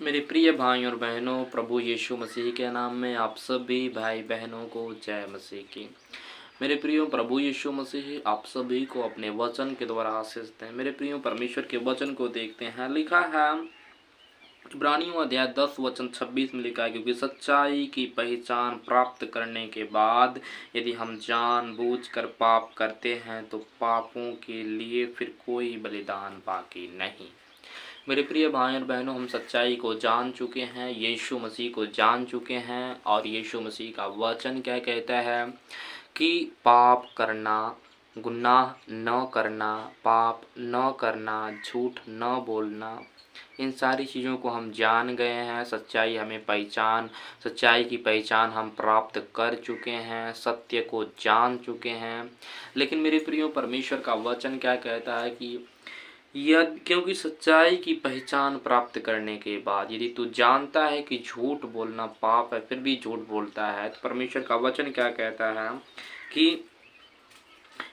मेरे प्रिय भाई और बहनों, प्रभु यीशु मसीह के नाम में आप सभी भाई बहनों को जय मसीह की। मेरे प्रियो, प्रभु यीशु मसीह आप सभी को अपने वचन के द्वारा आशीष दें। मेरे प्रियो, परमेश्वर के वचन को देखते हैं। लिखा है इब्रानियों अध्याय 10 वचन 26 में लिखा है, क्योंकि सच्चाई की पहचान प्राप्त करने के बाद यदि हम जानबूझकर पाप करते हैं तो पापों के लिए फिर कोई बलिदान बाकी नहीं। मेरे प्रिय भाई और बहनों, हम सच्चाई को जान चुके हैं, यीशु मसीह को जान चुके हैं। और यीशु मसीह का वचन क्या कहता है कि पाप करना, गुनाह न करना, पाप न करना, झूठ न बोलना, इन सारी चीज़ों को हम जान गए हैं। सच्चाई की पहचान हम प्राप्त कर चुके हैं, सत्य को जान चुके हैं। लेकिन मेरे प्रियो, परमेश्वर का वचन क्या कहता है कि क्योंकि सच्चाई की पहचान प्राप्त करने के बाद यदि तू जानता है कि झूठ बोलना पाप है, फिर भी झूठ बोलता है, तो परमेश्वर का वचन क्या कहता है कि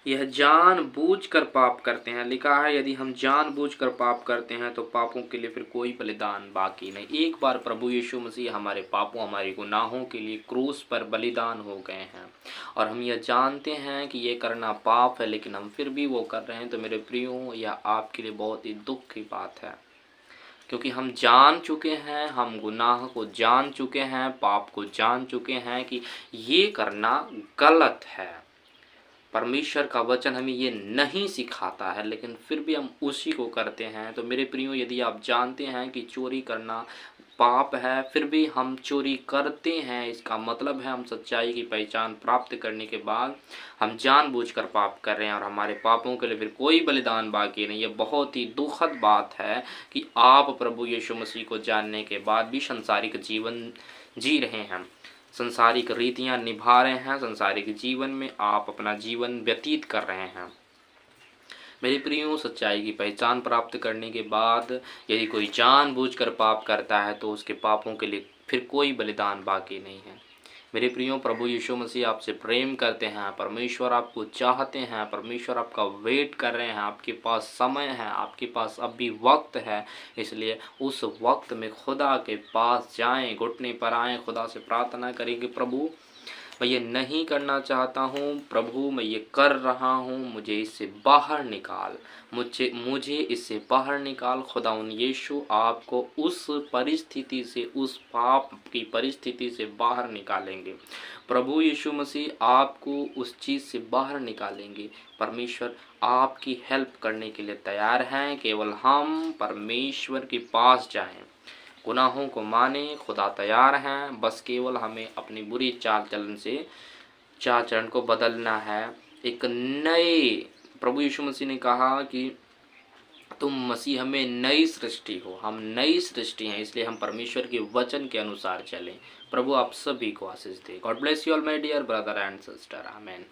यह जानबूझकर पाप करते हैं। लिखा है यदि हम जानबूझकर पाप करते हैं तो पापों के लिए फिर कोई बलिदान बाकी नहीं। एक बार प्रभु यीशु मसीह हमारे पापों, हमारे गुनाहों के लिए क्रूस पर बलिदान हो गए हैं और हम यह जानते हैं कि ये करना पाप है, लेकिन हम फिर भी वो कर रहे हैं। तो मेरे प्रियो, यह आपके लिए बहुत ही दुख की बात है, क्योंकि हम जान चुके हैं, हम गुनाह को जान चुके हैं, पाप को जान चुके हैं कि ये करना गलत है। परमेश्वर का वचन हमें ये नहीं सिखाता है, लेकिन फिर भी हम उसी को करते हैं। तो मेरे प्रियो, यदि आप जानते हैं कि चोरी करना पाप है, फिर भी हम चोरी करते हैं, इसका मतलब है हम सच्चाई की पहचान प्राप्त करने के बाद हम जानबूझकर पाप कर रहे हैं और हमारे पापों के लिए फिर कोई बलिदान बाकी नहीं। ये बहुत ही दुखद बात है कि आप प्रभु यीशु मसीह को जानने के बाद भी सांसारिक जीवन जी रहे हैं, संसारिक रीतियां निभा रहे हैं, संसारिक जीवन में आप अपना जीवन व्यतीत कर रहे हैं। मेरे प्रियो, सच्चाई की पहचान प्राप्त करने के बाद यदि कोई जानबूझकर पाप करता है तो उसके पापों के लिए फिर कोई बलिदान बाकी नहीं है। मेरे प्रियो, प्रभु यीशु मसीह आपसे प्रेम करते हैं, परमेश्वर आपको चाहते हैं, परमेश्वर आपका वेट कर रहे हैं, आपके पास समय है, आपके पास अब भी वक्त है। इसलिए उस वक्त में खुदा के पास जाएं, घुटने पर आएँ, खुदा से प्रार्थना करें कि प्रभु, मैं ये नहीं करना चाहता हूँ, प्रभु मैं ये कर रहा हूँ, मुझे इससे बाहर निकाल, मुझे इससे बाहर निकाल। खुदावंद यीशु आपको उस परिस्थिति से, उस पाप की परिस्थिति से बाहर निकालेंगे। प्रभु यीशु मसीह आपको उस चीज़ से बाहर निकालेंगे। परमेश्वर आपकी हेल्प करने के लिए तैयार हैं, केवल हम परमेश्वर के पास जाएं, गुनाहों को माने। खुदा तैयार हैं, बस केवल हमें अपनी बुरी चाल चलन को बदलना है। एक नए, प्रभु यीशु मसीह ने कहा कि तुम मसीह में नई सृष्टि हो, हम नई सृष्टि हैं, इसलिए हम परमेश्वर के वचन के अनुसार चलें। प्रभु आप सभी को आशीष दे। God bless you all my dear brother and sister, amen.